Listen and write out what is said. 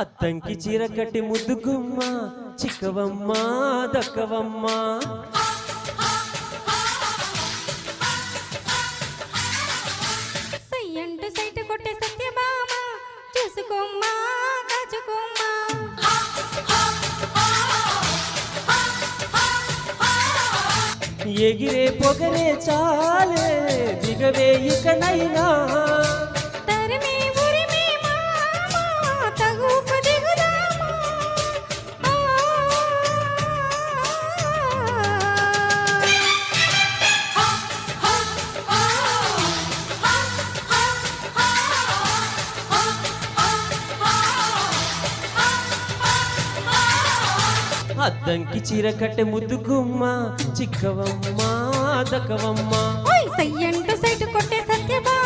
అద్దంకి చీర కట్టి ముద్దుగుమ్మ చిక్కవమ్మ దక్కవమ్మ సయ్యంటు సైట్ కొట్టే సత్యభామ చూసుకోమ్మా కాచుకోమ్మా ఎగిరే పొగరే చాలే దిగవే ఇకనైనా తరిమి ఉరిమి మామ తగుపు దిగుదామా అద్దంకి చీర కట్టె ముద్దుగుమ్మ చిక్కవమ్మ దక్కవమ్మ సయ్యంటు సైట్ కొట్టే సత్యభామ